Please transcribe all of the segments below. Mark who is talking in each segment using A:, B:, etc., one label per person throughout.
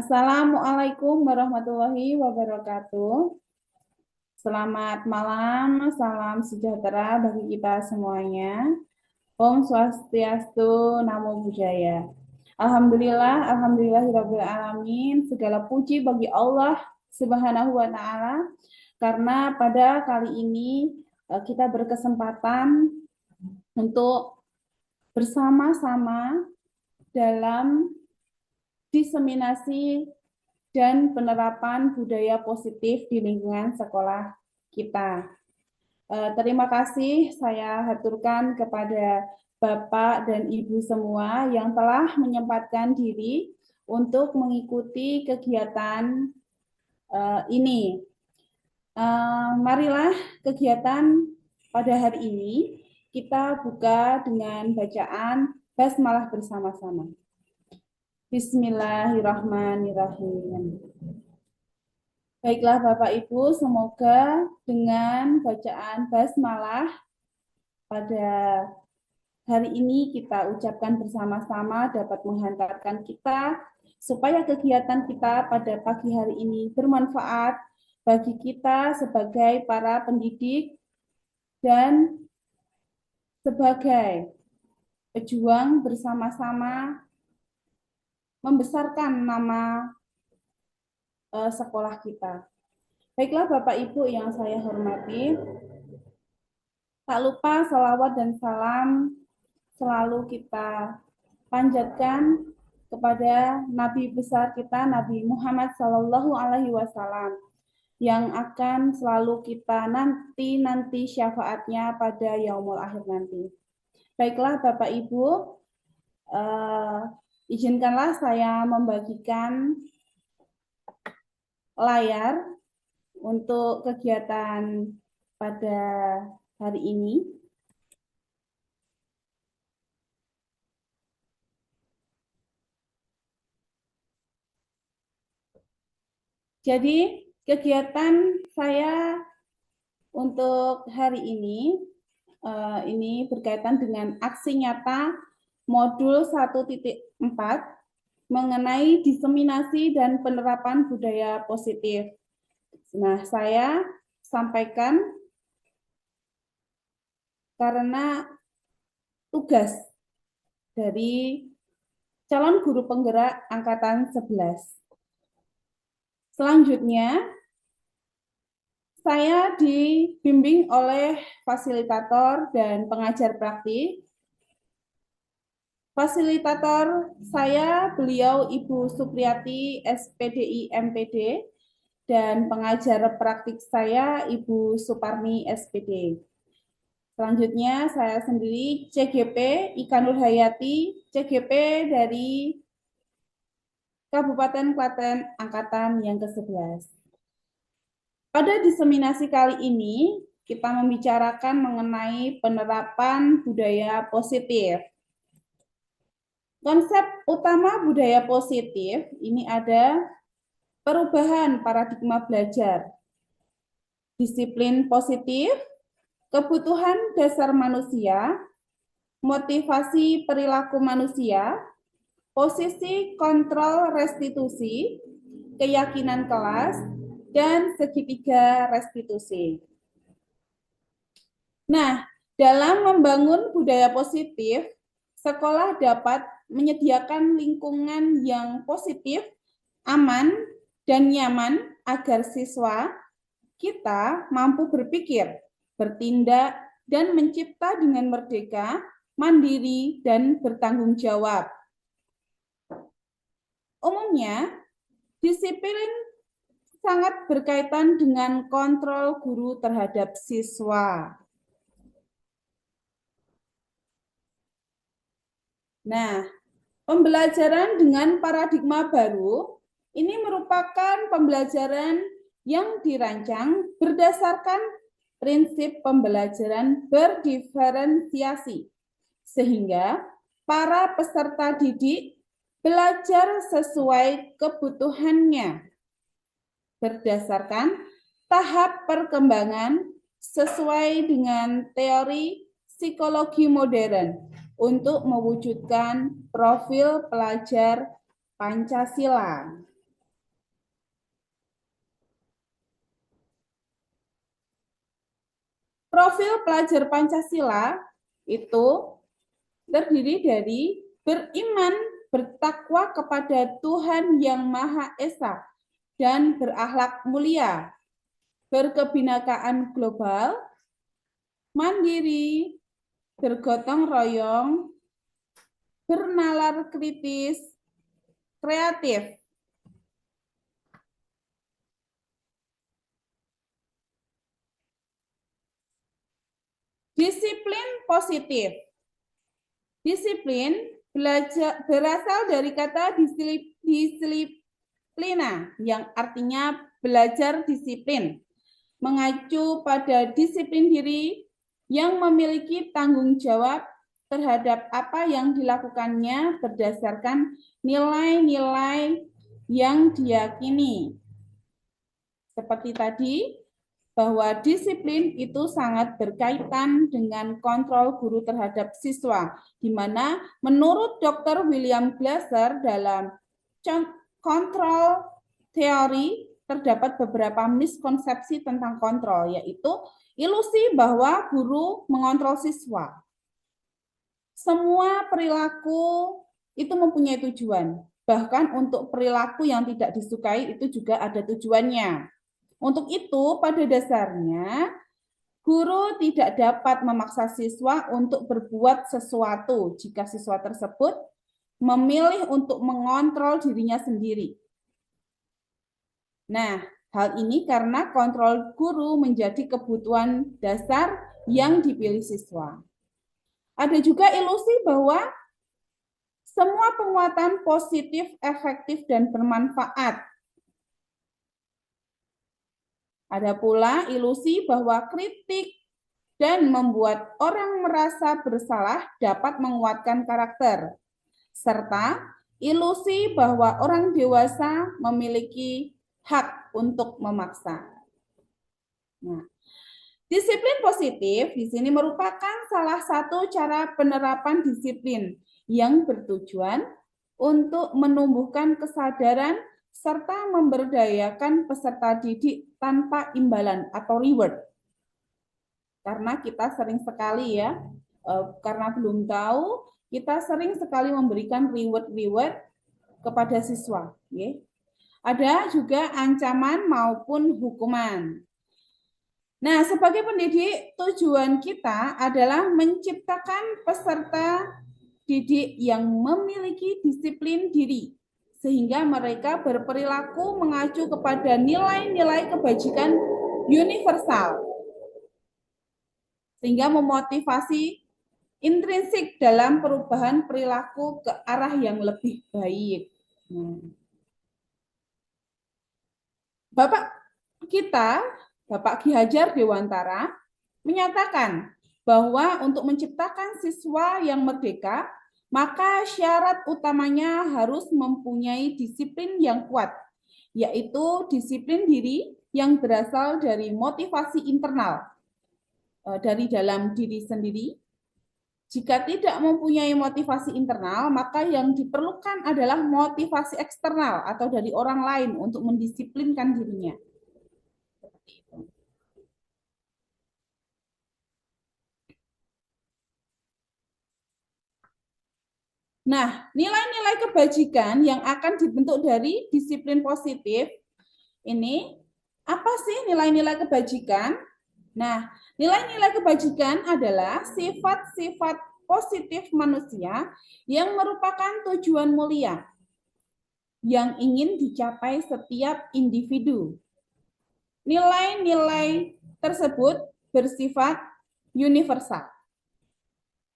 A: Assalamualaikum warahmatullahi wabarakatuh. Selamat malam, salam sejahtera bagi kita semuanya. Om Swastiastu, Namo Buddhaya. Alhamdulillah, alhamdulillahirabbil alamin. Segala puji bagi Allah Subhanahu wa taala karena pada kali ini kita berkesempatan untuk bersama-sama dalam diseminasi dan penerapan budaya positif di lingkungan sekolah kita. Terima kasih saya haturkan kepada Bapak dan Ibu semua yang telah menyempatkan diri untuk mengikuti kegiatan ini. Marilah kegiatan pada hari ini kita buka dengan bacaan basmalah bersama-sama. Bismillahirrahmanirrahim. Baiklah Bapak Ibu, semoga dengan bacaan basmalah pada hari ini kita ucapkan bersama-sama dapat menghantarkan kita supaya kegiatan kita pada pagi hari ini bermanfaat bagi kita sebagai para pendidik dan sebagai pejuang bersama-sama membesarkan nama sekolah kita. Baiklah Bapak Ibu yang saya hormati, tak lupa salawat dan salam selalu kita panjatkan kepada Nabi besar kita, Nabi Muhammad Sallallahu Alaihi Wasallam, yang akan selalu kita nanti syafaatnya pada yaumul akhir nanti. Baiklah Bapak Ibu, izinkanlah saya membagikan layar untuk kegiatan pada hari ini. Jadi kegiatan saya untuk hari ini berkaitan dengan aksi nyata modul 1.4 mengenai diseminasi dan penerapan budaya positif. Nah, saya sampaikan karena tugas dari calon guru penggerak angkatan 11. Selanjutnya, saya dibimbing oleh fasilitator dan pengajar praktik. Fasilitator saya beliau Ibu Supriyati SPDI MPD dan pengajar praktik saya Ibu Suparmi SPD. Selanjutnya saya sendiri CGP Ika Nur Hayati, CGP dari Kabupaten Klaten angkatan yang ke-11. Pada diseminasi kali ini kita membicarakan mengenai penerapan budaya positif. Konsep utama budaya positif ini ada perubahan paradigma belajar, disiplin positif, kebutuhan dasar manusia, motivasi perilaku manusia, posisi kontrol restitusi, keyakinan kelas, dan segitiga restitusi. Nah, dalam membangun budaya positif, sekolah dapat menyediakan lingkungan yang positif, aman, dan nyaman agar siswa kita mampu berpikir, bertindak, dan mencipta dengan merdeka, mandiri, dan bertanggung jawab. Umumnya, disiplin sangat berkaitan dengan kontrol guru terhadap siswa. Nah, pembelajaran dengan paradigma baru ini merupakan pembelajaran yang dirancang berdasarkan prinsip pembelajaran berdiferensiasi, sehingga para peserta didik belajar sesuai kebutuhannya, berdasarkan tahap perkembangan sesuai dengan teori psikologi modern untuk mewujudkan profil pelajar Pancasila. Profil pelajar Pancasila itu terdiri dari beriman, bertakwa kepada Tuhan Yang Maha Esa, dan berakhlak mulia, berkebinekaan global, mandiri, bergotong royong, bernalar kritis, kreatif. Disiplin positif. Disiplin berasal dari kata disiplina yang artinya belajar disiplin, mengacu pada disiplin diri yang memiliki tanggung jawab terhadap apa yang dilakukannya berdasarkan nilai-nilai yang diyakini. Seperti tadi, bahwa disiplin itu sangat berkaitan dengan kontrol guru terhadap siswa, di mana menurut Dr. William Glasser dalam kontrol teori terdapat beberapa miskonsepsi tentang kontrol, yaitu ilusi bahwa guru mengontrol siswa. Semua perilaku itu mempunyai tujuan, bahkan untuk perilaku yang tidak disukai itu juga ada tujuannya. Untuk itu, pada dasarnya, guru tidak dapat memaksa siswa untuk berbuat sesuatu jika siswa tersebut memilih untuk mengontrol dirinya sendiri. Nah, hal ini karena kontrol guru menjadi kebutuhan dasar yang dipilih siswa. Ada juga ilusi bahwa semua penguatan positif, efektif, dan bermanfaat. Ada pula ilusi bahwa kritik dan membuat orang merasa bersalah dapat menguatkan karakter, serta ilusi bahwa orang dewasa memiliki hak untuk memaksa. Nah, disiplin positif di sini merupakan salah satu cara penerapan disiplin yang bertujuan untuk menumbuhkan kesadaran serta memberdayakan peserta didik tanpa imbalan atau reward. Karena kita sering sekali ya, karena belum tahu, kita sering sekali memberikan reward kepada siswa. Ya. Ada juga ancaman maupun hukuman. Nah, sebagai pendidik, tujuan kita adalah menciptakan peserta didik yang memiliki disiplin diri, sehingga mereka berperilaku mengacu kepada nilai-nilai kebajikan universal, sehingga memotivasi intrinsik dalam perubahan perilaku ke arah yang lebih baik. Bapak kita, Bapak Ki Hajar Dewantara, menyatakan bahwa untuk menciptakan siswa yang merdeka, maka syarat utamanya harus mempunyai disiplin yang kuat, yaitu disiplin diri yang berasal dari motivasi internal, dari dalam diri sendiri. Jika tidak mempunyai motivasi internal, maka yang diperlukan adalah motivasi eksternal atau dari orang lain untuk mendisiplinkan dirinya. Nah, nilai-nilai kebajikan yang akan dibentuk dari disiplin positif ini, apa sih nilai-nilai kebajikan? Nah, nilai-nilai kebajikan adalah sifat-sifat positif manusia yang merupakan tujuan mulia yang ingin dicapai setiap individu. Nilai-nilai tersebut bersifat universal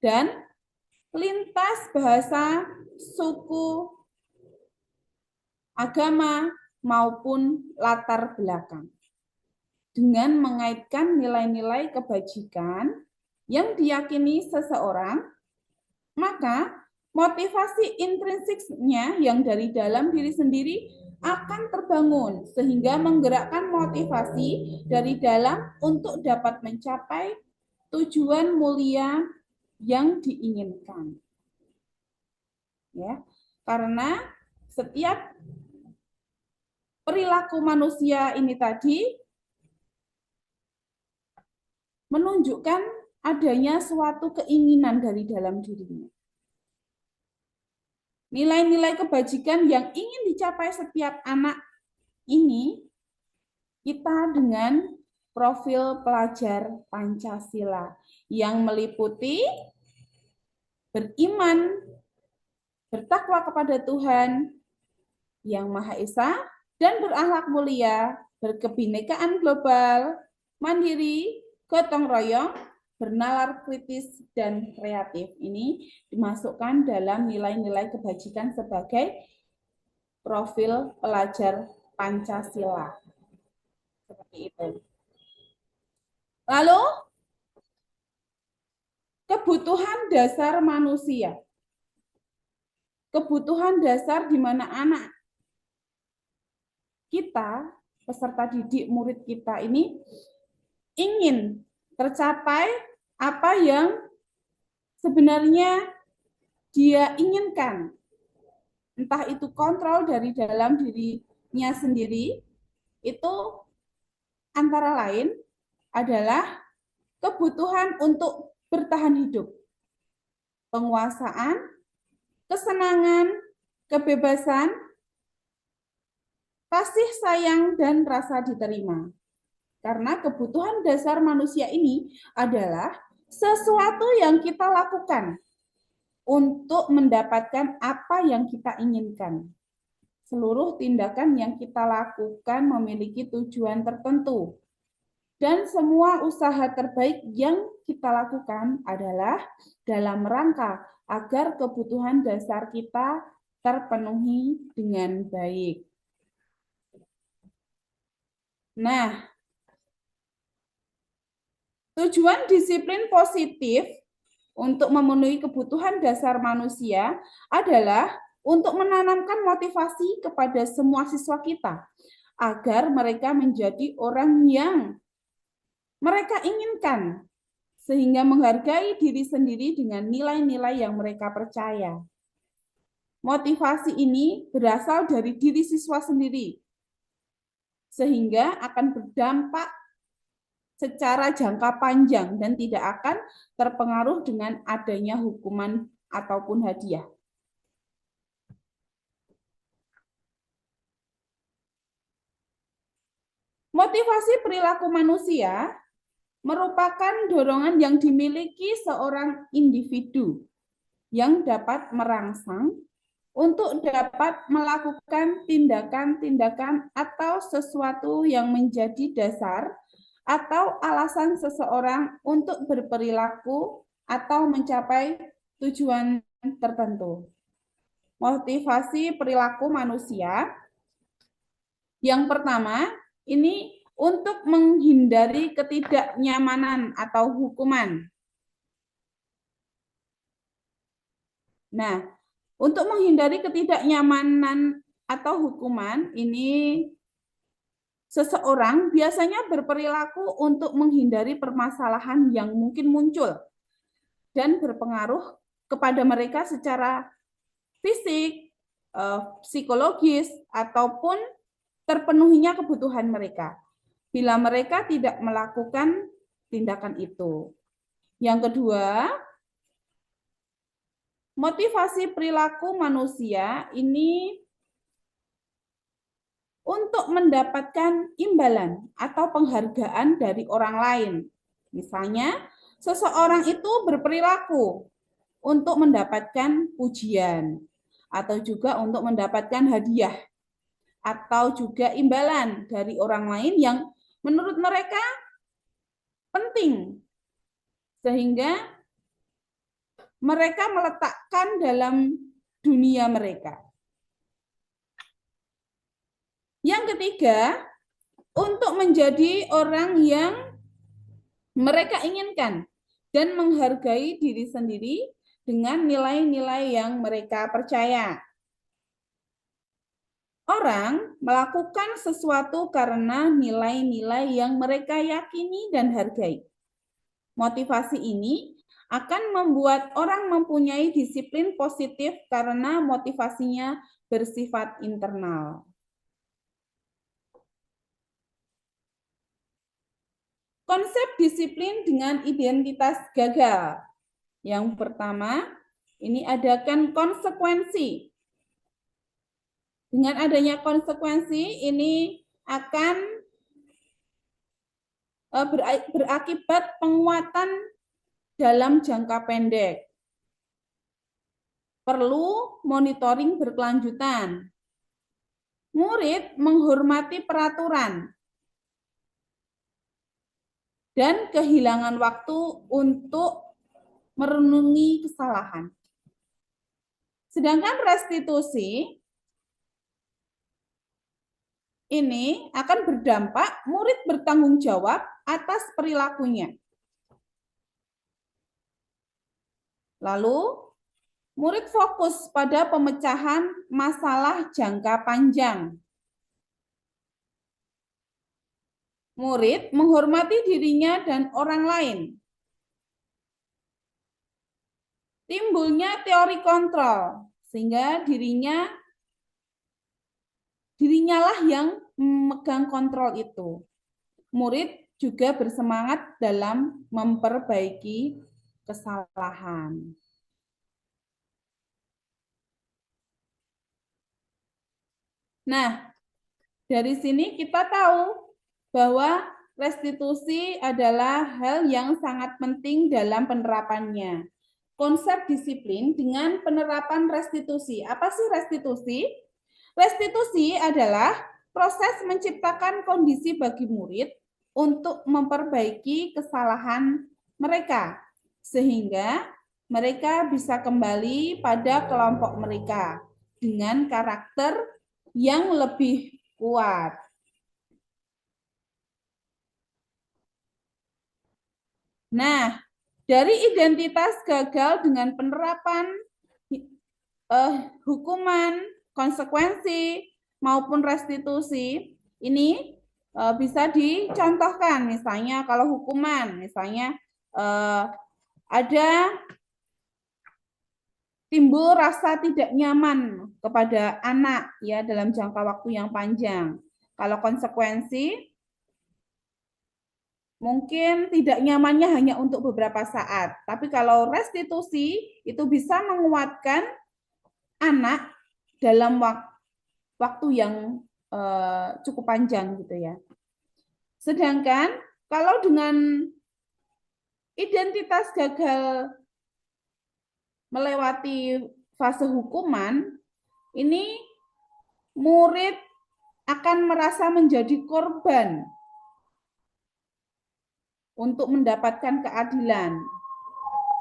A: dan lintas bahasa, suku, agama, maupun latar belakang. Dengan mengaitkan nilai-nilai kebajikan yang diyakini seseorang, maka motivasi intrinsiknya yang dari dalam diri sendiri akan terbangun sehingga menggerakkan motivasi dari dalam untuk dapat mencapai tujuan mulia yang diinginkan. Ya, karena setiap perilaku manusia ini tadi menunjukkan adanya suatu keinginan dari dalam dirinya. Nilai-nilai kebajikan yang ingin dicapai setiap anak ini kita dengan profil pelajar Pancasila yang meliputi beriman, bertakwa kepada Tuhan Yang Maha Esa, dan berakhlak mulia, berkebinekaan global, mandiri, gotong royong, bernalar kritis, dan kreatif. Ini dimasukkan dalam nilai-nilai kebajikan sebagai profil pelajar Pancasila. Seperti itu. Lalu, kebutuhan dasar manusia. Kebutuhan dasar di mana anak kita, peserta didik murid kita ini ingin tercapai apa yang sebenarnya dia inginkan. Entah itu kontrol dari dalam dirinya sendiri, itu antara lain adalah kebutuhan untuk bertahan hidup, penguasaan, kesenangan, kebebasan, kasih sayang, dan rasa diterima. Karena kebutuhan dasar manusia ini adalah sesuatu yang kita lakukan untuk mendapatkan apa yang kita inginkan. Seluruh tindakan yang kita lakukan memiliki tujuan tertentu. Dan semua usaha terbaik yang kita lakukan adalah dalam rangka agar kebutuhan dasar kita terpenuhi dengan baik. Nah, tujuan disiplin positif untuk memenuhi kebutuhan dasar manusia adalah untuk menanamkan motivasi kepada semua siswa kita agar mereka menjadi orang yang mereka inginkan, sehingga menghargai diri sendiri dengan nilai-nilai yang mereka percaya. Motivasi ini berasal dari diri siswa sendiri, sehingga akan berdampak secara jangka panjang dan tidak akan terpengaruh dengan adanya hukuman ataupun hadiah. Motivasi perilaku manusia merupakan dorongan yang dimiliki seorang individu yang dapat merangsang untuk dapat melakukan tindakan-tindakan atau sesuatu yang menjadi dasar atau alasan seseorang untuk berperilaku atau mencapai tujuan tertentu. Motivasi perilaku manusia yang pertama, ini untuk menghindari ketidaknyamanan atau hukuman. Nah, untuk menghindari ketidaknyamanan atau hukuman, ini seseorang biasanya berperilaku untuk menghindari permasalahan yang mungkin muncul dan berpengaruh kepada mereka secara fisik, psikologis, ataupun terpenuhinya kebutuhan mereka bila mereka tidak melakukan tindakan itu. Yang kedua, motivasi perilaku manusia ini untuk mendapatkan imbalan atau penghargaan dari orang lain. Misalnya, seseorang itu berperilaku untuk mendapatkan pujian atau juga untuk mendapatkan hadiah atau juga imbalan dari orang lain yang menurut mereka penting, sehingga mereka meletakkan dalam dunia mereka. Yang ketiga, untuk menjadi orang yang mereka inginkan dan menghargai diri sendiri dengan nilai-nilai yang mereka percaya. Orang melakukan sesuatu karena nilai-nilai yang mereka yakini dan hargai. Motivasi ini akan membuat orang mempunyai disiplin positif karena motivasinya bersifat internal. Konsep disiplin dengan identitas gagal. Yang pertama, ini adakan konsekuensi. Dengan adanya konsekuensi, ini akan berakibat penguatan dalam jangka pendek. Perlu monitoring berkelanjutan. Murid menghormati peraturan dan kehilangan waktu untuk merenungi kesalahan. Sedangkan restitusi ini akan berdampak murid bertanggung jawab atas perilakunya. Lalu, murid fokus pada pemecahan masalah jangka panjang. Murid menghormati dirinya dan orang lain. Timbulnya teori kontrol, sehingga dirinya lah yang memegang kontrol itu. Murid juga bersemangat dalam memperbaiki kesalahan. Nah, dari sini kita tahu bahwa restitusi adalah hal yang sangat penting dalam penerapannya. Konsep disiplin dengan penerapan restitusi. Apa sih restitusi? Restitusi adalah proses menciptakan kondisi bagi murid untuk memperbaiki kesalahan mereka, sehingga mereka bisa kembali pada kelompok mereka dengan karakter yang lebih kuat. Nah, dari identitas gagal dengan penerapan hukuman, konsekuensi, maupun restitusi, ini bisa dicontohkan. Misalnya kalau hukuman, misalnya ada timbul rasa tidak nyaman kepada anak ya dalam jangka waktu yang panjang. Kalau konsekuensi, mungkin tidak nyamannya hanya untuk beberapa saat. Tapi kalau restitusi, itu bisa menguatkan anak dalam waktu yang cukup panjang gitu ya. Sedangkan kalau dengan identitas gagal melewati fase hukuman, ini murid akan merasa menjadi korban untuk mendapatkan keadilan.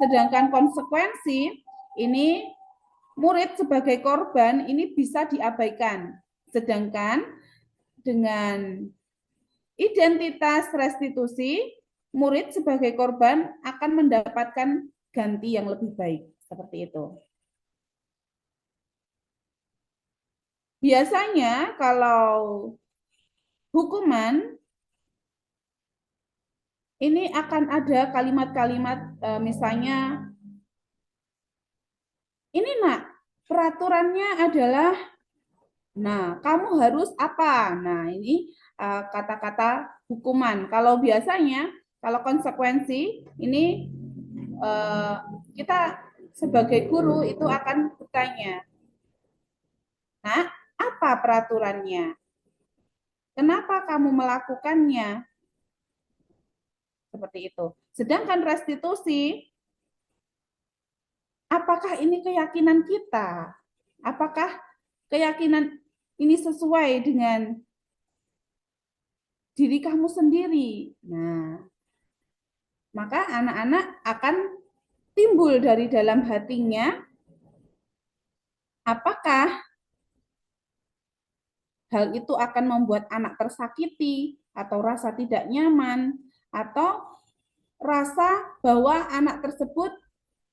A: Sedangkan konsekuensi ini murid sebagai korban ini bisa diabaikan. Sedangkan dengan identitas restitusi, murid sebagai korban akan mendapatkan ganti yang lebih baik. Seperti itu. Biasanya kalau hukuman, ini akan ada kalimat-kalimat misalnya, ini nak, peraturannya adalah, nah kamu harus apa? Nah ini kata-kata hukuman. Kalau biasanya, kalau konsekuensi, ini kita sebagai guru itu akan bertanya, nah apa peraturannya? Kenapa kamu melakukannya? Seperti itu. Sedangkan restitusi, apakah ini keyakinan kita? Apakah keyakinan ini sesuai dengan diri kamu sendiri? Nah, maka anak-anak akan timbul dari dalam hatinya, apakah hal itu akan membuat anak tersakiti, atau rasa tidak nyaman, atau rasa bahwa anak tersebut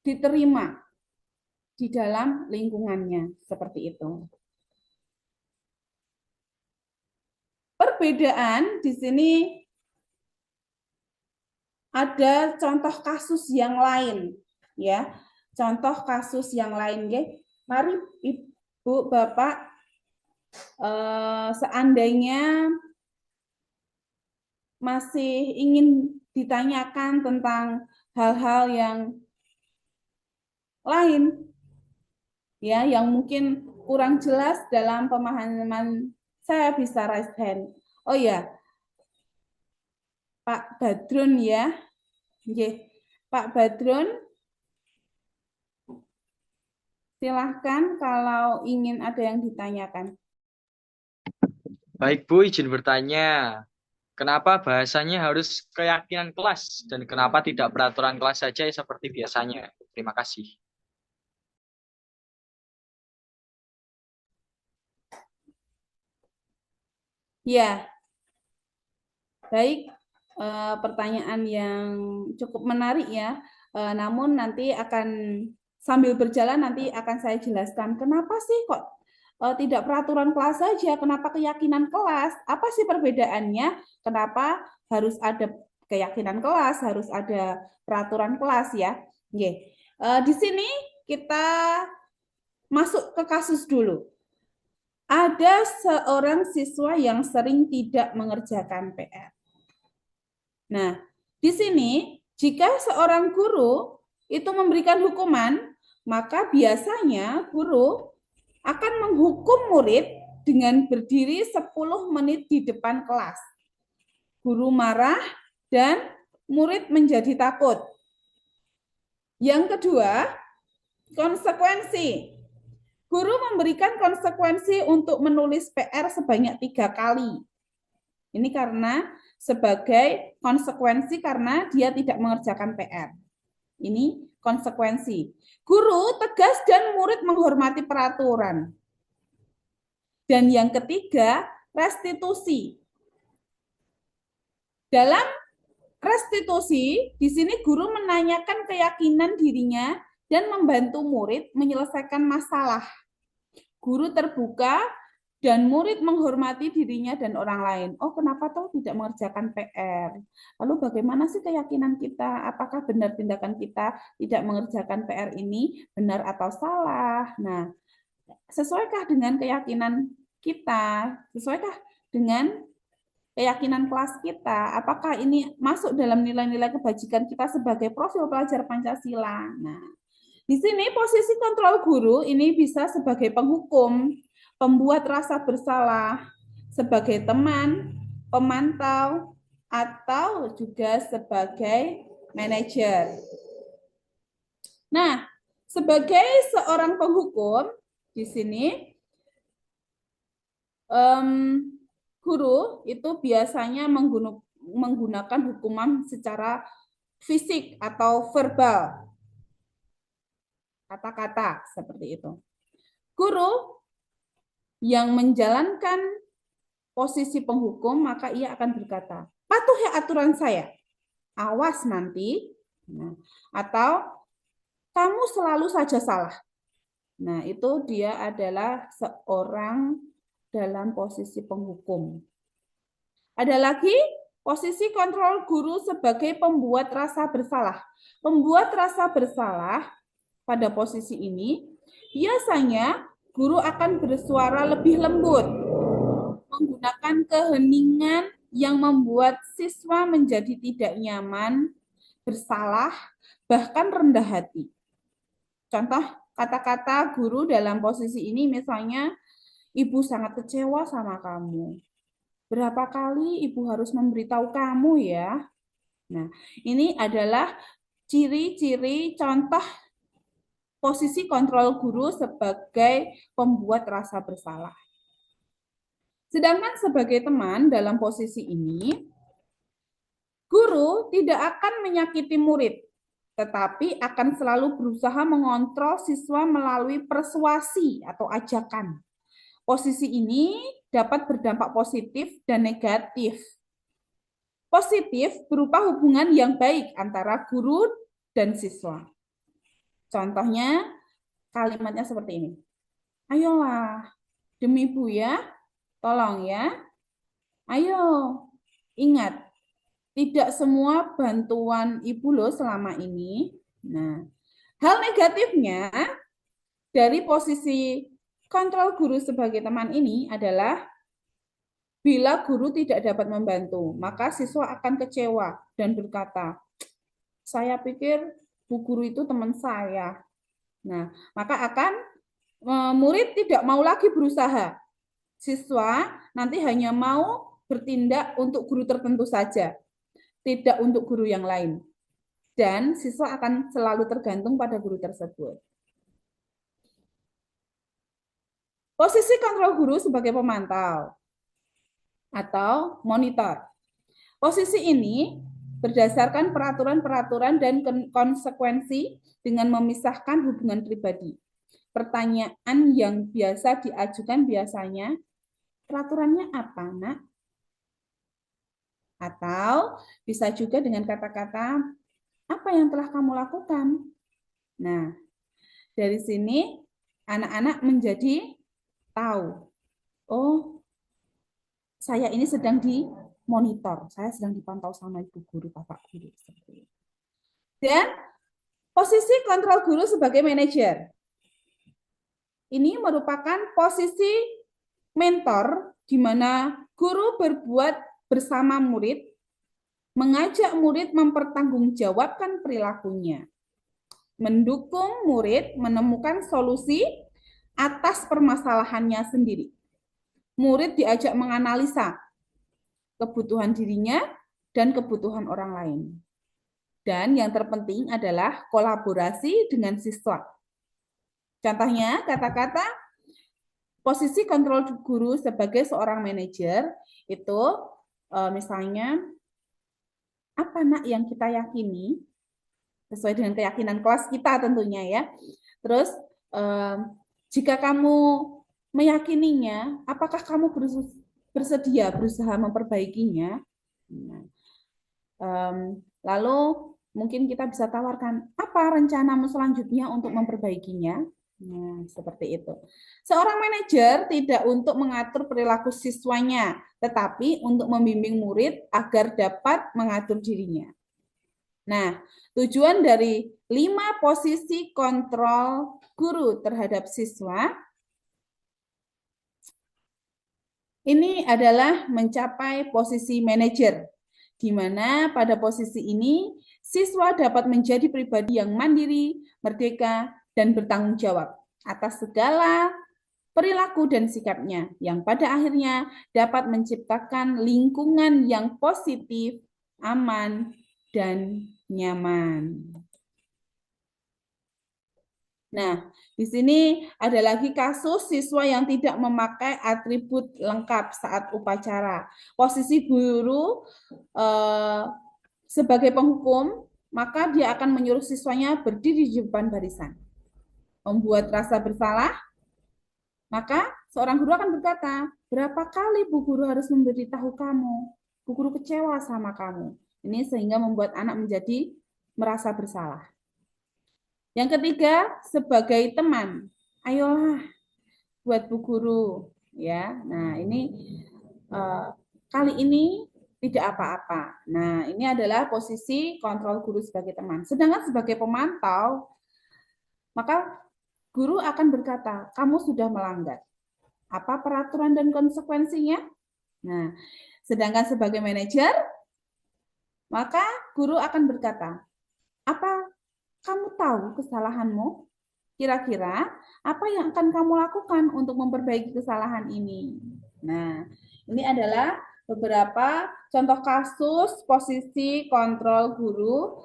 A: diterima di dalam lingkungannya, seperti itu. Perbedaan di sini ada contoh kasus yang lain, ya. Contoh kasus yang lain, ya. Mari Ibu, Bapak, seandainya masih ingin ditanyakan tentang hal-hal yang lain, ya, yang mungkin kurang jelas dalam pemahaman saya, bisa raise hand. Oh ya, Pak Badrun ya. Oke, Pak Badrun, silahkan kalau ingin ada yang ditanyakan.
B: Baik Bu, izin bertanya. Kenapa bahasanya harus keyakinan kelas dan kenapa tidak peraturan kelas saja seperti biasanya? Terima kasih.
A: Ya, baik. Pertanyaan yang cukup menarik ya. Namun nanti akan sambil berjalan nanti akan saya jelaskan kenapa sih kok tidak peraturan kelas saja, kenapa keyakinan kelas? Apa sih perbedaannya? Kenapa harus ada keyakinan kelas, harus ada peraturan kelas ya? Oke. Di sini kita masuk ke kasus dulu. Ada seorang siswa yang sering tidak mengerjakan PR. Nah, di sini jika seorang guru itu memberikan hukuman, maka biasanya guru akan menghukum murid dengan berdiri 10 menit di depan kelas. Guru marah dan murid menjadi takut. Yang kedua, konsekuensi. Guru memberikan konsekuensi untuk menulis PR sebanyak 3 kali. Ini karena sebagai konsekuensi karena dia tidak mengerjakan PR. Ini konsekuensi. Guru tegas dan murid menghormati peraturan. Dan yang ketiga, restitusi. Dalam restitusi, di sini guru menanyakan keyakinan dirinya dan membantu murid menyelesaikan masalah. Guru terbuka dan murid menghormati dirinya dan orang lain. Oh, kenapa toh tidak mengerjakan PR? Lalu bagaimana sih keyakinan kita? Apakah benar tindakan kita tidak mengerjakan PR ini benar atau salah? Nah, sesuaikah dengan keyakinan kita? Sesuaikah dengan keyakinan kelas kita? Apakah ini masuk dalam nilai-nilai kebajikan kita sebagai profil pelajar Pancasila? Nah, di sini posisi kontrol guru ini bisa sebagai penghukum, pembuat rasa bersalah, sebagai teman, pemantau, atau juga sebagai manajer. Nah, sebagai seorang penghukum, di sini guru itu biasanya menggunakan hukuman secara fisik atau verbal, kata-kata seperti itu. Guru yang menjalankan posisi penghukum, maka ia akan berkata, patuhi aturan saya, awas nanti, atau kamu selalu saja salah. Nah, itu dia adalah seorang dalam posisi penghukum. Ada lagi posisi kontrol guru sebagai pembuat rasa bersalah. Pembuat rasa bersalah pada posisi ini, biasanya guru akan bersuara lebih lembut, menggunakan keheningan yang membuat siswa menjadi tidak nyaman, bersalah, bahkan rendah hati. Contoh kata-kata guru dalam posisi ini misalnya, ibu sangat kecewa sama kamu. Berapa kali ibu harus memberitahu kamu ya? Nah, ini adalah ciri-ciri contoh posisi kontrol guru sebagai pembuat rasa bersalah. Sedangkan sebagai teman dalam posisi ini, guru tidak akan menyakiti murid, tetapi akan selalu berusaha mengontrol siswa melalui persuasi atau ajakan. Posisi ini dapat berdampak positif dan negatif. Positif berupa hubungan yang baik antara guru dan siswa. Contohnya kalimatnya seperti ini. Ayolah, demi Bu ya, tolong ya. Ayo, ingat, tidak semua bantuan Ibu loh selama ini. Nah, hal negatifnya dari posisi kontrol guru sebagai teman ini adalah Bila guru tidak dapat membantu, maka siswa akan kecewa dan berkata, saya pikir bu guru itu teman saya. Nah, maka murid tidak mau lagi berusaha. Siswa nanti hanya mau bertindak untuk guru tertentu saja, tidak untuk guru yang lain. Dan siswa akan selalu tergantung pada guru tersebut. Posisi kontrol guru sebagai pemantau atau monitor. Posisi ini berdasarkan peraturan-peraturan dan konsekuensi dengan memisahkan hubungan pribadi. Pertanyaan yang biasa diajukan biasanya, peraturannya apa, Nak? Atau bisa juga dengan kata-kata, apa yang telah kamu lakukan? Nah, dari sini anak-anak menjadi tahu, oh, saya ini sedang dimonitor, saya sedang dipantau sama ibu guru, bapak guru. Dan posisi kontrol guru sebagai manajer. Ini merupakan posisi mentor di mana guru berbuat bersama murid, mengajak murid mempertanggungjawabkan perilakunya, mendukung murid menemukan solusi atas permasalahannya sendiri. Murid diajak menganalisa kebutuhan dirinya dan kebutuhan orang lain. Dan yang terpenting adalah kolaborasi dengan siswa. Contohnya, kata-kata posisi kontrol guru sebagai seorang manajer itu misalnya, apa Nak yang kita yakini, sesuai dengan keyakinan kelas kita tentunya ya. Terus, jika kamu meyakininya, apakah kamu bersedia berusaha memperbaikinya? Nah, lalu mungkin kita bisa tawarkan, apa rencanamu selanjutnya untuk memperbaikinya? Nah, seperti itu. Seorang manajer tidak untuk mengatur perilaku siswanya, tetapi untuk membimbing murid agar dapat mengatur dirinya. Nah, tujuan dari 5 posisi kontrol guru terhadap siswa ini adalah mencapai posisi manajer, di mana pada posisi ini siswa dapat menjadi pribadi yang mandiri, merdeka, dan bertanggung jawab atas segala perilaku dan sikapnya, yang pada akhirnya dapat menciptakan lingkungan yang positif, aman, dan nyaman. Nah, di sini ada lagi kasus siswa yang tidak memakai atribut lengkap saat upacara. Posisi guru sebagai penghukum, maka dia akan menyuruh siswanya berdiri di depan barisan. Membuat rasa bersalah, maka seorang guru akan berkata, berapa kali Bu Guru harus memberitahu kamu? Bu Guru kecewa sama kamu. Ini sehingga membuat anak menjadi merasa bersalah. Yang ketiga, sebagai teman. Ayolah buat Bu Guru. Ya, nah ini kali ini tidak apa-apa. Nah, ini adalah posisi kontrol guru sebagai teman. Sedangkan sebagai pemantau, maka guru akan berkata, kamu sudah melanggar. Apa peraturan dan konsekuensinya? Nah, sedangkan sebagai manajer, maka guru akan berkata, apa kamu tahu kesalahanmu? Kira-kira apa yang akan kamu lakukan untuk memperbaiki kesalahan ini? Nah, ini adalah beberapa contoh kasus posisi kontrol guru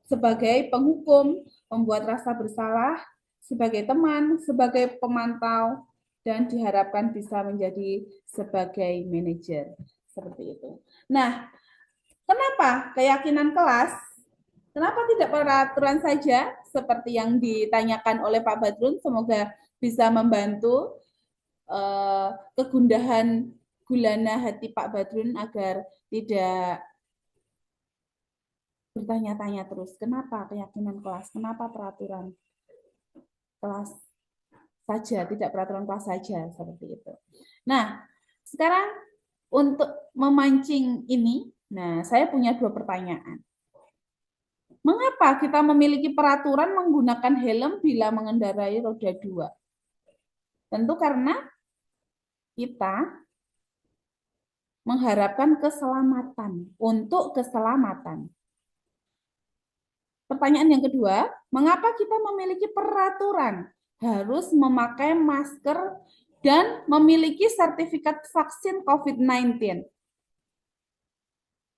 A: sebagai penghukum, membuat rasa bersalah, sebagai teman, sebagai pemantau, dan diharapkan bisa menjadi sebagai manajer. Seperti itu. Nah, kenapa keyakinan kelas? Kenapa tidak peraturan saja seperti yang ditanyakan oleh Pak Badrun? Semoga bisa membantu kegundahan gulana hati Pak Badrun agar tidak bertanya-tanya terus, kenapa keyakinan kelas, kenapa peraturan kelas saja, tidak peraturan kelas saja, seperti itu. Nah, sekarang untuk memancing ini, nah saya punya 2 pertanyaan. Mengapa kita memiliki peraturan menggunakan helm bila mengendarai roda 2? Tentu karena kita mengharapkan keselamatan, untuk keselamatan. Pertanyaan yang kedua, mengapa kita memiliki peraturan harus memakai masker dan memiliki sertifikat vaksin COVID-19?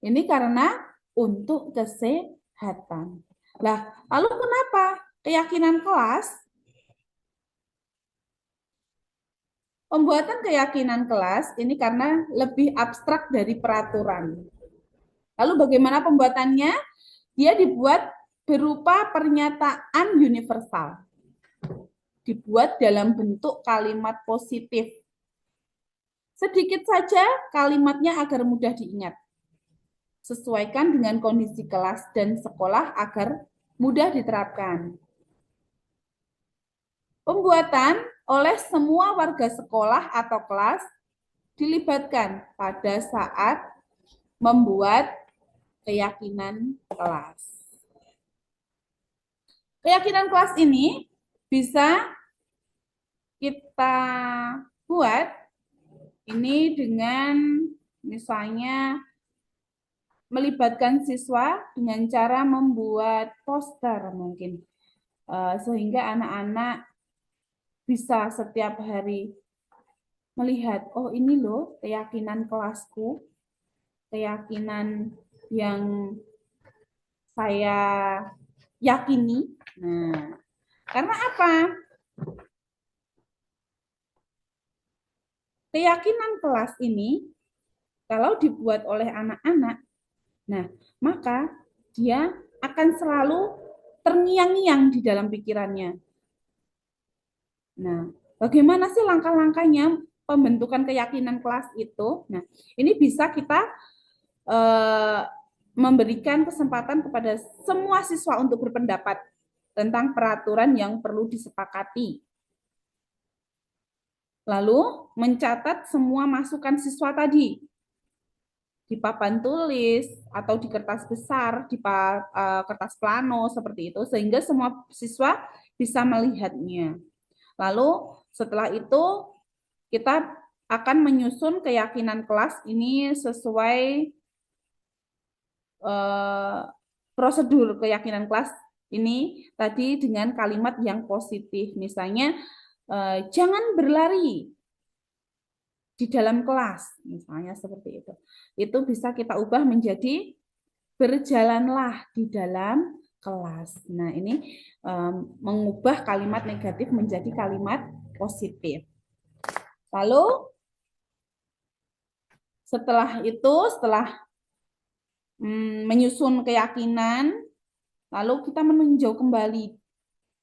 A: Ini karena untuk kesehatan. Nah, lalu kenapa keyakinan kelas? Pembuatan keyakinan kelas ini karena lebih abstrak dari peraturan. Lalu bagaimana pembuatannya? Dia dibuat berupa pernyataan universal. Dibuat dalam bentuk kalimat positif. Sedikit saja kalimatnya agar mudah diingat. Sesuaikan dengan kondisi kelas dan sekolah agar mudah diterapkan. Pembuatan oleh semua warga sekolah atau kelas dilibatkan pada saat membuat keyakinan kelas. Keyakinan kelas ini bisa kita buat ini dengan misalnya melibatkan siswa dengan cara membuat poster mungkin, sehingga anak-anak bisa setiap hari melihat, oh ini loh keyakinan kelasku, keyakinan yang saya yakini. Nah, karena apa? Keyakinan kelas ini kalau dibuat oleh anak-anak, nah maka dia akan selalu terngiang-ngiang di dalam pikirannya. Nah, bagaimana sih langkah-langkahnya pembentukan keyakinan kelas itu? Nah, ini bisa kita memberikan kesempatan kepada semua siswa untuk berpendapat tentang peraturan yang perlu disepakati. Lalu mencatat semua masukan siswa tadi di papan tulis atau di kertas besar, di kertas plano seperti itu, sehingga semua siswa bisa melihatnya. Lalu setelah itu kita akan menyusun keyakinan kelas ini sesuai prosedur keyakinan kelas ini tadi dengan kalimat yang positif. Misalnya, jangan berlari di dalam kelas, misalnya seperti itu. Itu bisa kita ubah menjadi berjalanlah di dalam kelas. Nah, ini mengubah kalimat negatif menjadi kalimat positif. Lalu setelah itu, setelah menyusun keyakinan, lalu kita meninjau kembali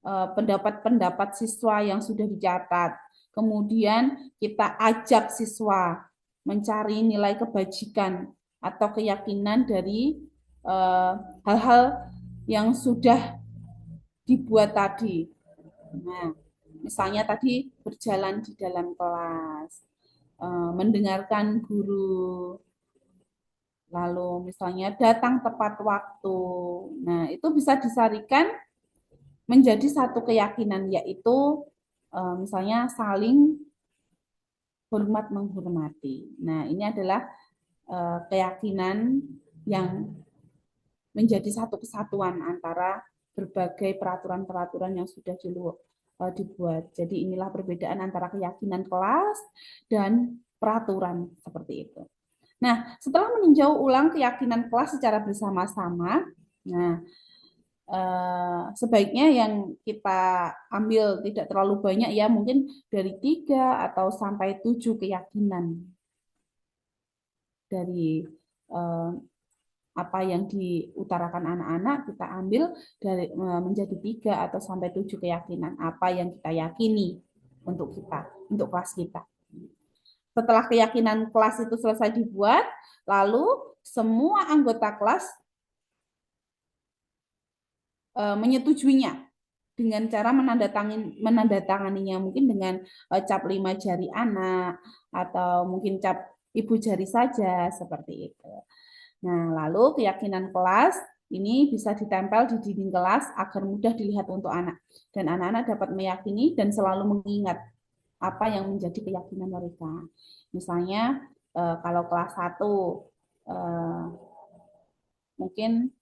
A: pendapat-pendapat siswa yang sudah dicatat. Kemudian kita ajak siswa mencari nilai kebajikan atau keyakinan dari hal-hal yang sudah dibuat tadi. Nah, misalnya tadi berjalan di dalam kelas, mendengarkan guru, lalu misalnya datang tepat waktu. Nah, itu bisa disarikan menjadi satu keyakinan, yaitu misalnya saling hormat menghormati. Nah, ini adalah keyakinan yang menjadi satu kesatuan antara berbagai peraturan-peraturan yang sudah dibuat. Jadi inilah perbedaan antara keyakinan kelas dan peraturan seperti itu. Nah, setelah meninjau ulang keyakinan kelas secara bersama-sama, nah sebaiknya yang kita ambil tidak terlalu banyak ya, mungkin dari 3 atau sampai 7 keyakinan dari apa yang diutarakan anak-anak, kita ambil dari menjadi 3 atau sampai 7 keyakinan apa yang kita yakini untuk kita, untuk kelas kita. Setelah keyakinan kelas itu selesai dibuat, lalu semua anggota kelas menyetujuinya dengan cara menandatanganinya, mungkin dengan cap 5 jari anak atau mungkin cap ibu jari saja seperti itu. Nah, lalu keyakinan kelas ini bisa ditempel di dinding kelas agar mudah dilihat untuk anak, dan anak-anak dapat meyakini dan selalu mengingat apa yang menjadi keyakinan mereka. Misalnya Kalau kelas 1 mungkin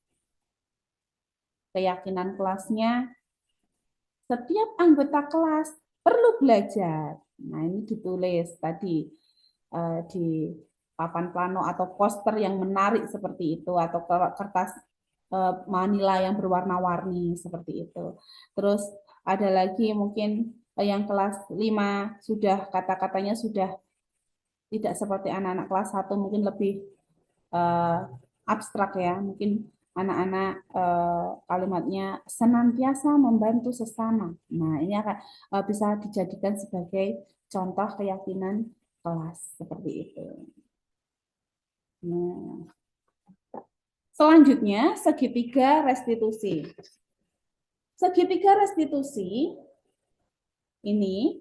A: keyakinan kelasnya setiap anggota kelas perlu belajar. Nah, ini ditulis tadi di papan plano atau poster yang menarik seperti itu, atau kertas manila yang berwarna-warni seperti itu. Terus ada lagi mungkin yang kelas 5 sudah kata-katanya sudah tidak seperti anak-anak kelas 1, mungkin lebih abstrak ya. Mungkin anak-anak kalimatnya senantiasa membantu sesama. Nah, ini akan bisa dijadikan sebagai contoh keyakinan kelas seperti itu. Nah, selanjutnya segitiga restitusi. Segitiga restitusi ini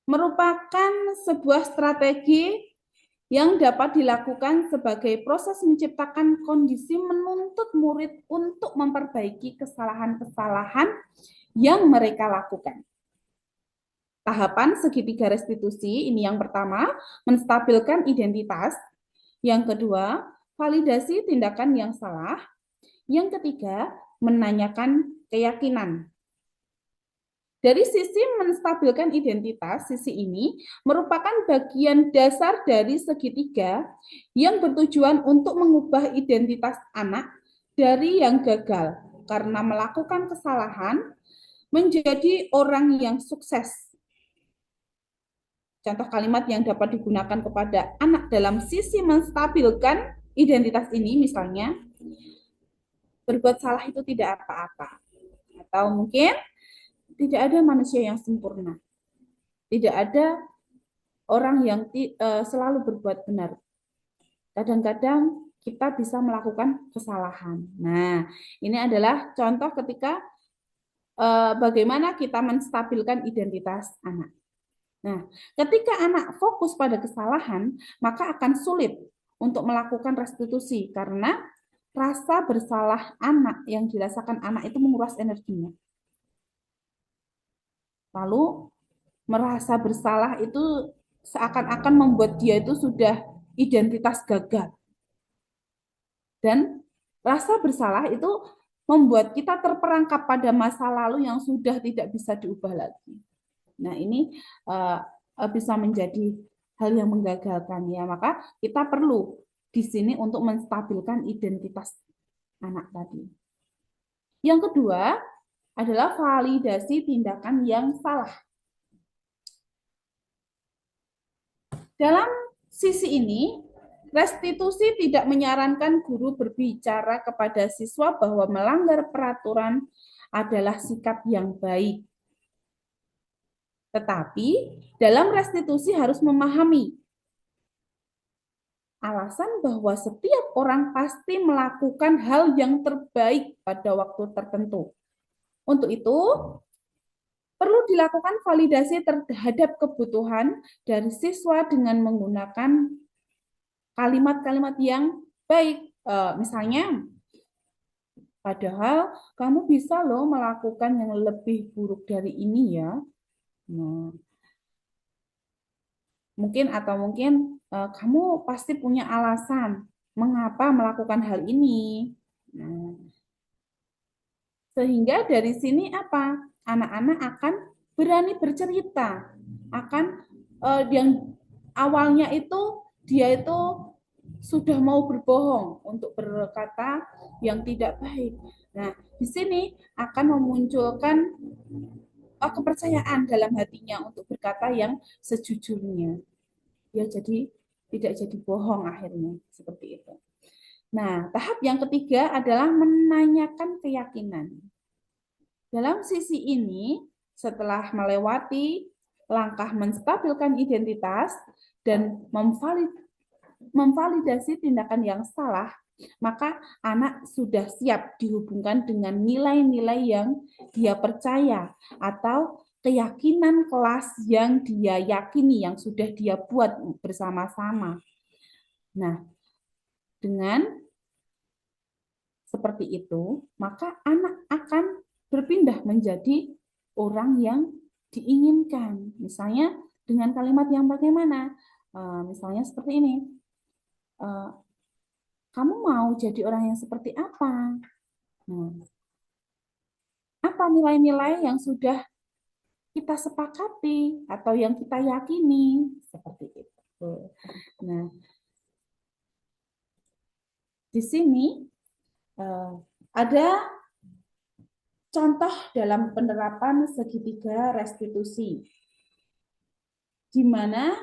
A: merupakan sebuah strategi yang dapat dilakukan sebagai proses menciptakan kondisi menuntut murid untuk memperbaiki kesalahan-kesalahan yang mereka lakukan. Tahapan segitiga restitusi ini yang pertama, menstabilkan identitas. Yang kedua, validasi tindakan yang salah. Yang ketiga, menanyakan keyakinan. Dari sisi menstabilkan identitas, sisi ini merupakan bagian dasar dari segitiga yang bertujuan untuk mengubah identitas anak dari yang gagal karena melakukan kesalahan menjadi orang yang sukses. Contoh kalimat yang dapat digunakan kepada anak dalam sisi menstabilkan identitas ini misalnya, berbuat salah itu tidak apa-apa. Atau mungkin tidak ada manusia yang sempurna. Tidak ada orang yang selalu berbuat benar. Kadang-kadang kita bisa melakukan kesalahan. Nah, ini adalah contoh ketika bagaimana kita menstabilkan identitas anak. Nah, ketika anak fokus pada kesalahan, maka akan sulit untuk melakukan restitusi karena rasa bersalah anak yang dirasakan anak itu menguras energinya. Lalu merasa bersalah itu seakan-akan membuat dia itu sudah identitas gagal. Dan rasa bersalah itu membuat kita terperangkap pada masa lalu yang sudah tidak bisa diubah lagi. Nah, ini bisa menjadi hal yang menggagalkan ya. Maka kita perlu di sini untuk menstabilkan identitas anak tadi. Yang kedua adalah validasi tindakan yang salah. Dalam sisi ini, restitusi tidak menyarankan guru berbicara kepada siswa bahwa melanggar peraturan adalah sikap yang baik. Tetapi, dalam restitusi harus memahami alasan bahwa setiap orang pasti melakukan hal yang terbaik pada waktu tertentu. Untuk itu, perlu dilakukan validasi terhadap kebutuhan dari siswa dengan menggunakan kalimat-kalimat yang baik. Misalnya, padahal kamu bisa loh melakukan yang lebih buruk dari ini ya. Nah, mungkin kamu pasti punya alasan mengapa melakukan hal ini. Nah, sehingga dari sini apa? Anak-anak akan berani bercerita, akan yang awalnya itu dia itu sudah mau berbohong untuk berkata yang tidak baik. Nah, di sini akan memunculkan kepercayaan dalam hatinya untuk berkata yang sejujurnya. Ya, jadi tidak jadi bohong akhirnya seperti itu. Nah, tahap yang ketiga adalah menanyakan keyakinan. Dalam sisi ini, setelah melewati langkah menstabilkan identitas dan memvalidasi tindakan yang salah, maka anak sudah siap dihubungkan dengan nilai-nilai yang dia percaya atau keyakinan kelas yang dia yakini, yang sudah dia buat bersama-sama. Nah, dengan seperti itu, maka anak akan berpindah menjadi orang yang diinginkan. Misalnya dengan kalimat yang bagaimana? Misalnya seperti ini. Eh, Kamu mau jadi orang yang seperti apa? Nah, apa nilai-nilai yang sudah kita sepakati atau yang kita yakini seperti itu. Nah, di sini eh, ada contoh dalam penerapan segitiga restitusi, di mana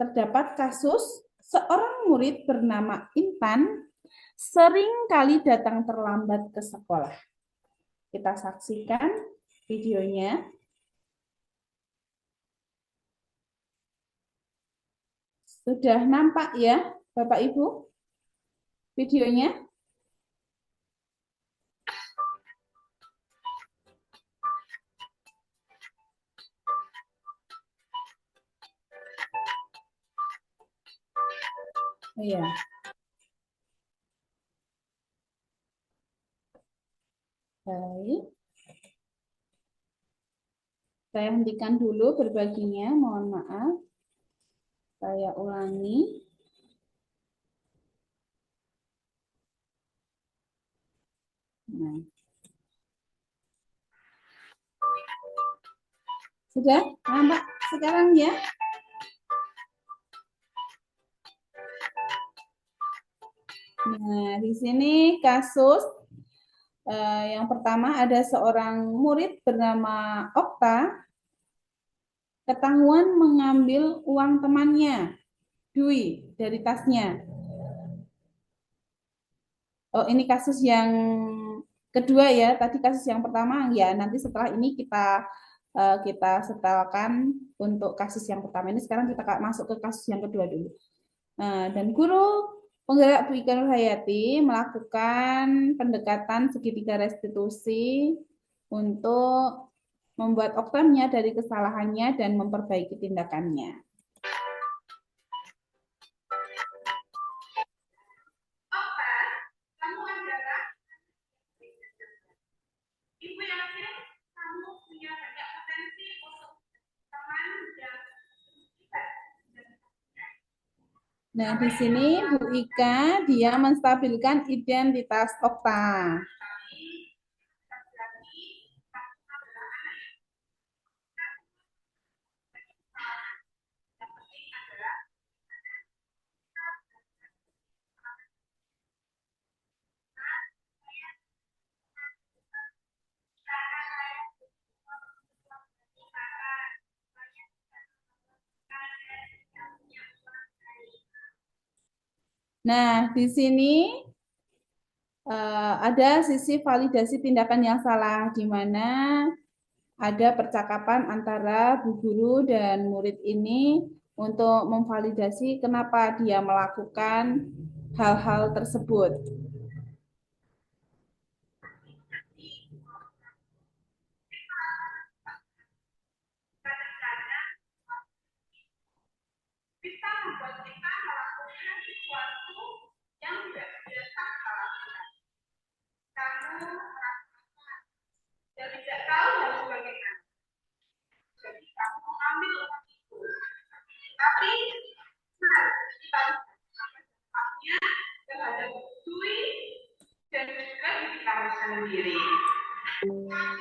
A: terdapat kasus seorang murid bernama Intan sering kali datang terlambat ke sekolah. Kita saksikan videonya. Sudah nampak ya, Bapak Ibu, videonya? Iya. Baik. Saya hentikan dulu berbaginya, mohon maaf. Saya ulangi. Nah, sudah nampak sekarang ya? Nah, di sini kasus yang pertama ada seorang murid bernama Okta ketahuan mengambil uang temannya, Dwi, dari tasnya. Oh, ini kasus yang kedua ya. Tadi kasus yang pertama ya. Nanti setelah ini kita setelkan untuk kasus yang pertama ini. Sekarang kita masuk ke kasus yang kedua dulu. Nah, dan guru penggerak Bu Ika Nurhayati melakukan pendekatan segitiga restitusi untuk membuat Okta menyadari kesalahannya dan memperbaiki tindakannya. Nah, di sini Bu Ika dia menstabilkan identitas Okta. Nah, di sini ada sisi validasi tindakan yang salah, di mana ada percakapan antara bu guru dan murid ini untuk memvalidasi kenapa dia melakukan hal-hal tersebut.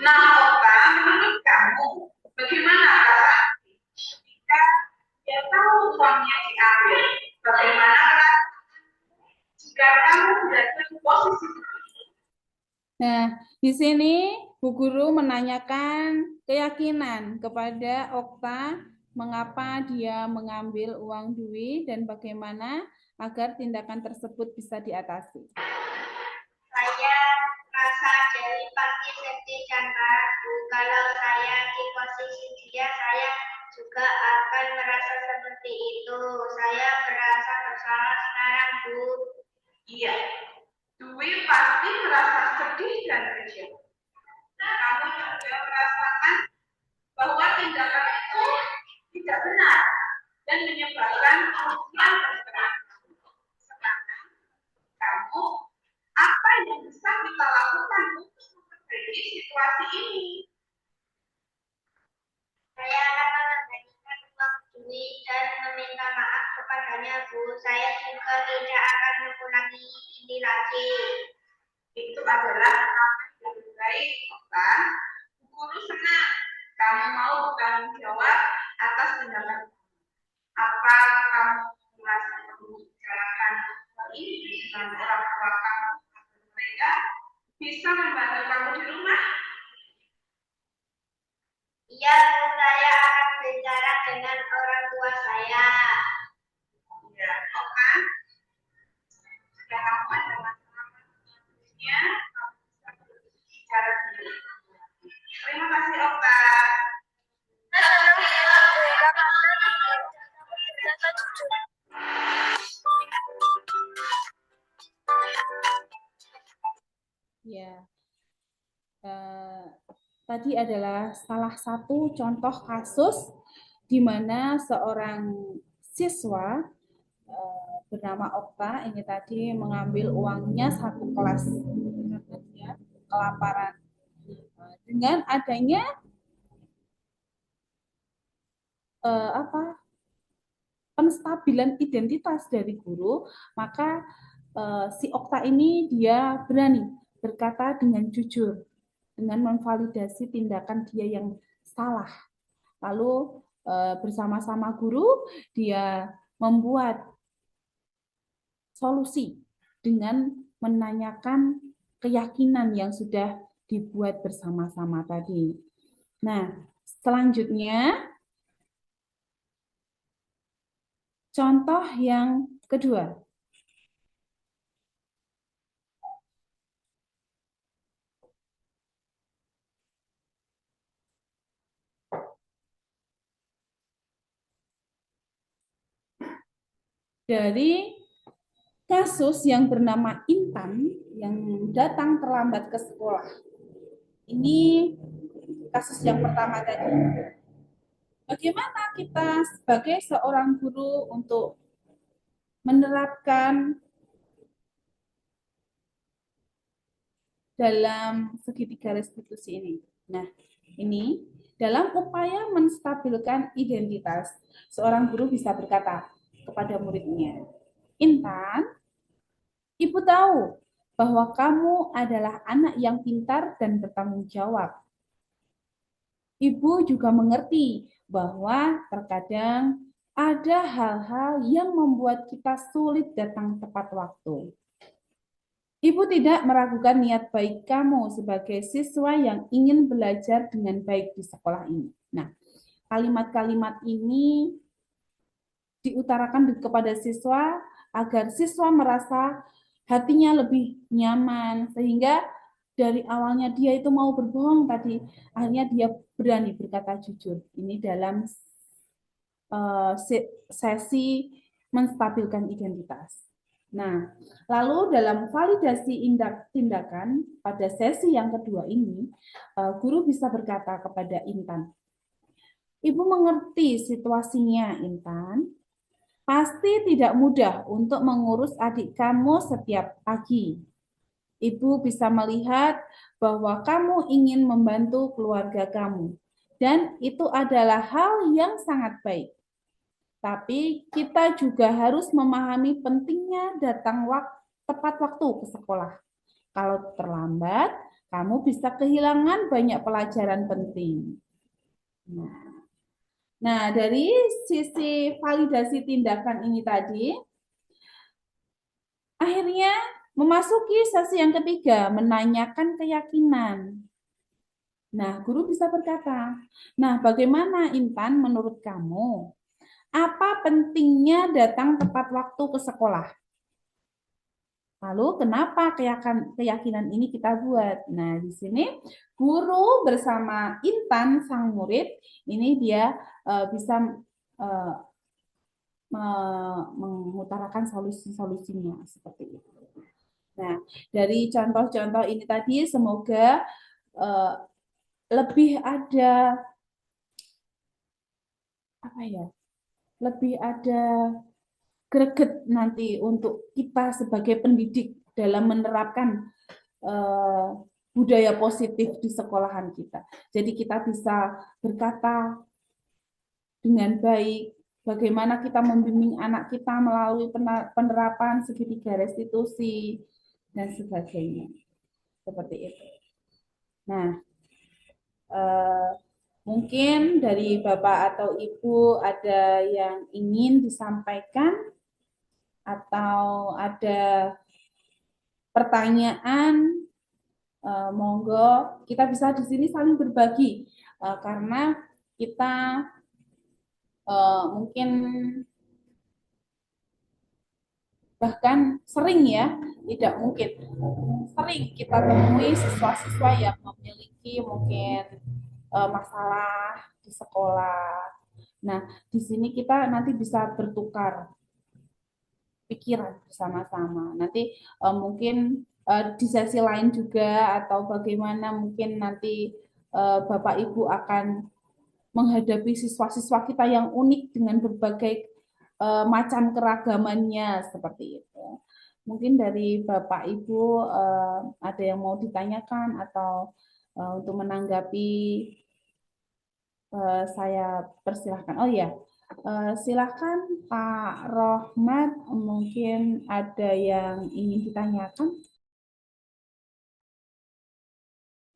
A: Nah, Oka, menurut kamu, bagaimana ketika dia tahu uangnya diambil? Bagaimana jika kamu berada di posisi? Nah, di sini Bu Guru menanyakan keyakinan kepada Okta mengapa dia mengambil uang Dwi dan bagaimana agar tindakan tersebut bisa diatasi.
C: Saya merasa dari pagi sedih dan ragu. Kalau saya di posisi dia, saya juga akan merasa seperti itu. Saya merasa bersalah sekarang, Bu. Iya, Dwi pasti merasa sedih dan kecewa. Kamu juga merasakan bahwa tindakan itu tidak benar dan menyebabkan kerugian berkerak. Sekarang kamu apa yang bisa kita lakukan untuk memperbaiki situasi ini? Saya akan mengembalikan uang Dwi Saya juga tidak akan mengulangi ini lagi. Itu adalah yang lebih baik, Okta. Guru senang kamu mau bertanggung jawab atas tindakan. Apa kamu merasa perlu membicarakan hal ini dengan orang tua kamu agar mereka bisa membantu kamu di rumah? Iya, saya akan bicara dengan orang tua saya. Ya, Oka. Jika kamu ada masalahnya, kamu bisa bicara sendiri. Terima kasih, Oka.
A: Ya, tadi adalah salah satu contoh kasus di mana seorang siswa bernama Okta ini tadi mengambil uangnya satu kelas karena dia kelaparan. Dengan adanya penstabilan identitas dari guru, maka si Okta ini dia berani berkata dengan jujur, dengan memvalidasi tindakan dia yang salah. Lalu bersama-sama guru dia membuat solusi dengan menanyakan keyakinan yang sudah dibuat bersama-sama tadi. Nah, selanjutnya contoh yang kedua. Dari kasus yang bernama Intan yang datang terlambat ke sekolah. Ini kasus yang pertama tadi. Bagaimana kita sebagai seorang guru untuk menerapkan dalam segitiga restitusi ini? Nah, ini dalam upaya menstabilkan identitas, seorang guru bisa berkata kepada muridnya, Intan, Ibu tahu bahwa kamu adalah anak yang pintar dan bertanggung jawab. Ibu juga mengerti bahwa terkadang ada hal-hal yang membuat kita sulit datang tepat waktu. Ibu tidak meragukan niat baik kamu sebagai siswa yang ingin belajar dengan baik di sekolah ini. Nah, kalimat-kalimat ini diutarakan kepada siswa agar siswa merasa hatinya lebih nyaman, sehingga dari awalnya dia itu mau berbohong tadi, akhirnya dia berani berkata jujur. Ini dalam sesi menstabilkan identitas. Nah, lalu dalam validasi tindakan pada sesi yang kedua ini, guru bisa berkata kepada Intan, Ibu mengerti situasinya, Intan. Pasti tidak mudah untuk mengurus adik kamu setiap pagi. Ibu bisa melihat bahwa kamu ingin membantu keluarga kamu, dan itu adalah hal yang sangat baik. Tapi kita juga harus memahami pentingnya datang tepat waktu ke sekolah. Kalau terlambat, kamu bisa kehilangan banyak pelajaran penting. Nah, dari sisi validasi tindakan ini tadi, akhirnya memasuki sesi yang ketiga, menanyakan keyakinan. Nah, guru bisa berkata, nah bagaimana Intan menurut kamu? Apa pentingnya datang tepat waktu ke sekolah? Lalu kenapa keyakinan ini kita buat? Nah, di sini guru bersama Intan sang murid ini dia bisa mengutarakan solusi-solusinya seperti itu. Nah, dari contoh-contoh ini tadi semoga lebih ada lebih ada greget nanti untuk kita sebagai pendidik dalam menerapkan budaya positif di sekolahan kita. Jadi kita bisa berkata dengan baik, bagaimana kita membimbing anak kita melalui penerapan segitiga restitusi dan sebagainya. Seperti itu. Nah, mungkin dari Bapak atau Ibu ada yang ingin disampaikan atau ada pertanyaan, monggo kita bisa di sini saling berbagi karena kita mungkin bahkan sering ya, tidak mungkin, sering kita temui siswa-siswa yang memiliki mungkin masalah di sekolah. Nah, di sini kita nanti bisa bertukar pikiran bersama-sama. Nanti mungkin di sesi lain juga atau bagaimana mungkin nanti Bapak Ibu akan menghadapi siswa-siswa kita yang unik dengan berbagai macam keragamannya seperti itu. Mungkin dari Bapak Ibu ada yang mau ditanyakan atau untuk menanggapi saya persilahkan. Oh ya, silakan Pak Rohmat, mungkin ada yang ingin ditanyakan.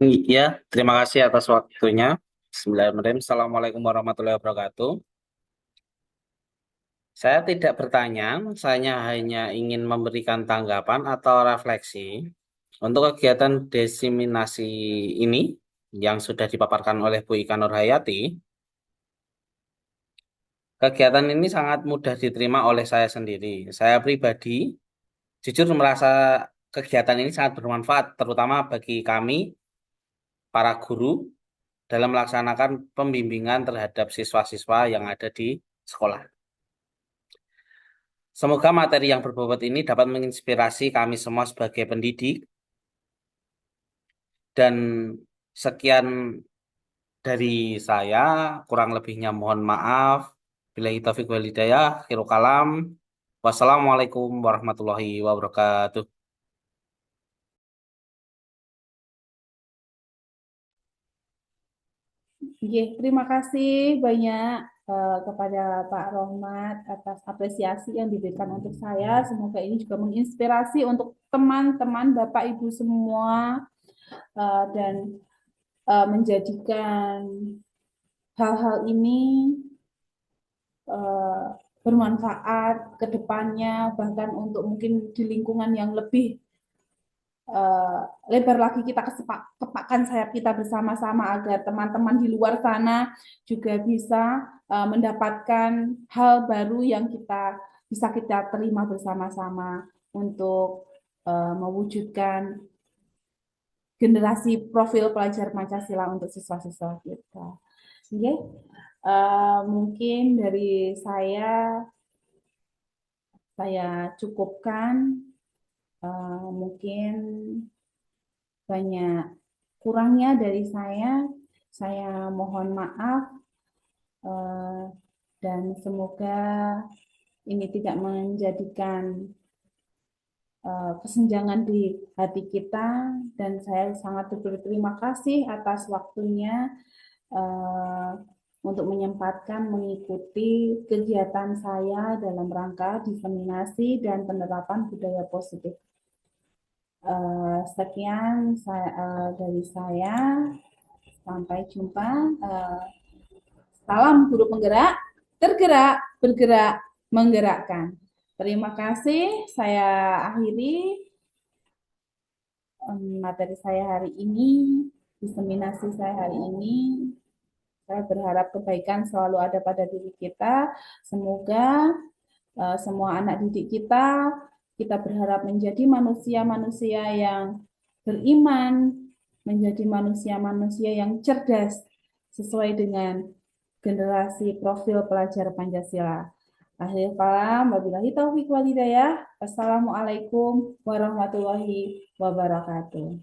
D: Ya, terima kasih atas waktunya. Bismillahirrahmanirrahim. Assalamualaikum warahmatullahi wabarakatuh. Saya tidak bertanya, saya hanya ingin memberikan tanggapan atau refleksi untuk kegiatan diseminasi ini yang sudah dipaparkan oleh Bu Ika Nurhayati. Kegiatan ini sangat mudah diterima oleh saya sendiri. Saya pribadi jujur merasa kegiatan ini sangat bermanfaat, terutama bagi kami, para guru, dalam melaksanakan pembimbingan terhadap siswa-siswa yang ada di sekolah. Semoga materi yang berbobot ini dapat menginspirasi kami semua sebagai pendidik. Dan sekian dari saya, kurang lebihnya mohon maaf. Billahi taufiq wal hidayah, akhirul kalam. Wassalamualaikum warahmatullahi wabarakatuh.
A: Terima kasih banyak kepada Pak Rohmat atas apresiasi yang diberikan untuk saya. Semoga ini juga menginspirasi untuk teman-teman Bapak Ibu semua dan menjadikan hal-hal ini bermanfaat ke depannya, bahkan untuk mungkin di lingkungan yang lebih lebar lagi kita kepakkan sayap kita bersama-sama agar teman-teman di luar sana juga bisa mendapatkan hal baru yang bisa kita terima bersama-sama untuk mewujudkan generasi profil pelajar Pancasila untuk siswa-siswa kita. Oke, mungkin dari saya cukupkan. Mungkin banyak kurangnya dari saya mohon maaf dan semoga ini tidak menjadikan kesenjangan di hati kita, dan saya sangat berterima kasih atas waktunya untuk menyempatkan mengikuti kegiatan saya dalam rangka diseminasi dan penerapan budaya positif. Sekian dari saya. Sampai jumpa. Salam guru penggerak, tergerak, bergerak, menggerakkan. Terima kasih. Saya akhiri materi saya hari ini, diseminasi saya hari ini. Saya berharap kebaikan selalu ada pada diri kita. Semoga semua anak didik kita berharap menjadi manusia-manusia yang beriman, menjadi manusia-manusia yang cerdas, sesuai dengan generasi profil pelajar Pancasila. Akhir kalam, wabillahi taufiq wal hidayah. Wassalamualaikum warahmatullahi wabarakatuh.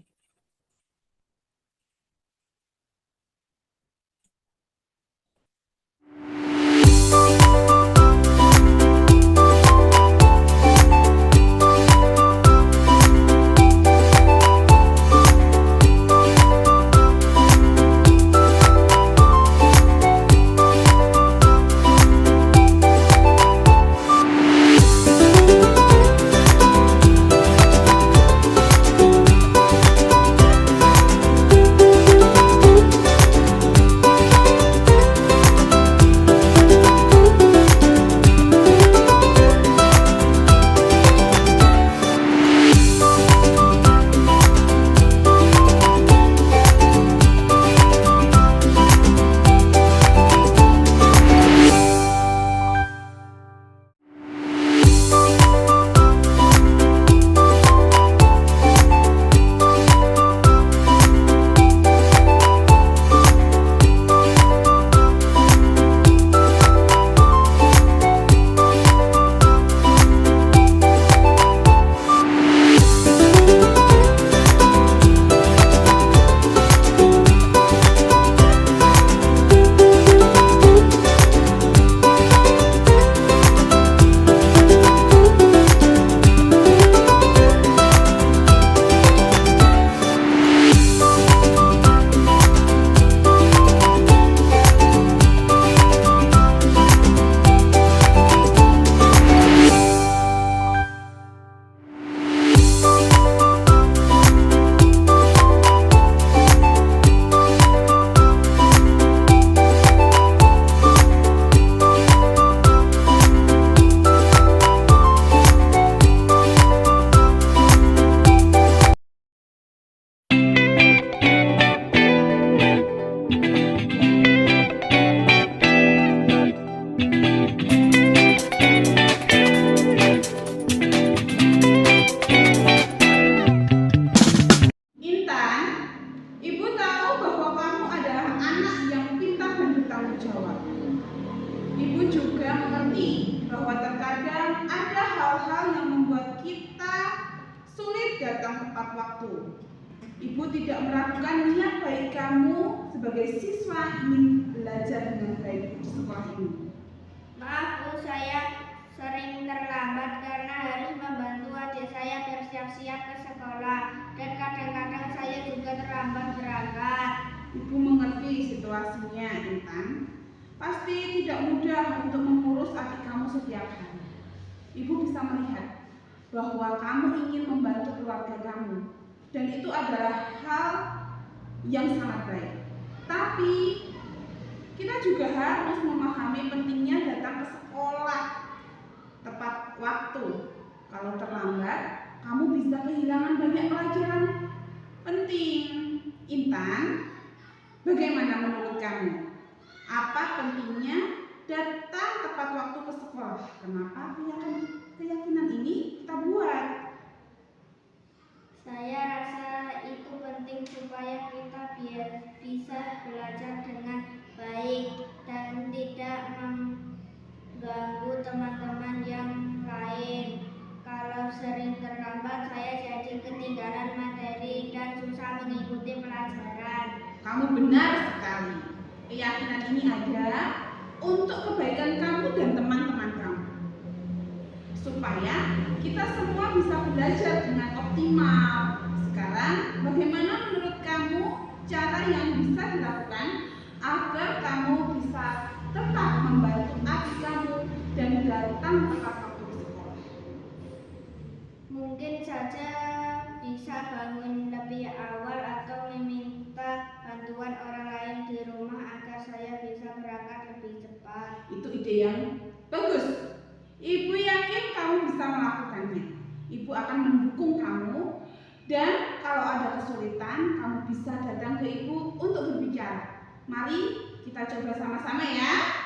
A: berjawab. Ibu juga mengerti bahwa terkadang ada hal-hal yang membuat kita sulit datang tepat waktu. Ibu tidak meragukan niat baik kamu sebagai siswa ingin belajar dengan baik di sekolah ini.
C: Maaf Bu, saya sering terlambat karena harus membantu adik saya bersiap-siap ke sekolah dan kadang-kadang saya juga terlambat berangkat.
A: Ibu mengerti situasinya, Intan. Pasti tidak mudah untuk mengurus adik kamu setiap hari. Ibu bisa melihat bahwa kamu ingin membantu keluarga kamu, dan itu adalah hal yang sangat baik. Tapi kita juga harus memahami pentingnya datang ke sekolah tepat waktu. Kalau terlambat, kamu bisa kehilangan banyak pelajaran penting. Intan, bagaimana menurut kamu? Apa pentingnya datang tepat waktu ke sekolah? Kenapa keyakinan ini kita buat?
C: Saya rasa itu penting supaya kita bisa belajar dengan baik dan tidak mengganggu teman-teman yang lain. Kalau sering terlambat, saya jadi ketinggalan materi dan susah mengikuti pelajaran.
A: Kamu benar sekali. Keyakinan ini ada untuk kebaikan kamu dan teman-teman kamu, supaya kita semua bisa belajar dengan optimal. Sekarang, bagaimana menurut kamu cara yang bisa dilakukan agar kamu bisa tetap membantu adik kamu dan datang tepat waktu ke sekolah?
C: Mungkin saja bisa bangun lebih awal atau meminta bantuan orang lain di rumah agar saya bisa berangkat lebih cepat.
A: Itu ide yang bagus. Ibu yakin kamu bisa melakukannya. Ibu akan mendukung kamu, dan kalau ada kesulitan, kamu bisa datang ke ibu untuk berbicara. Mari kita coba sama-sama ya.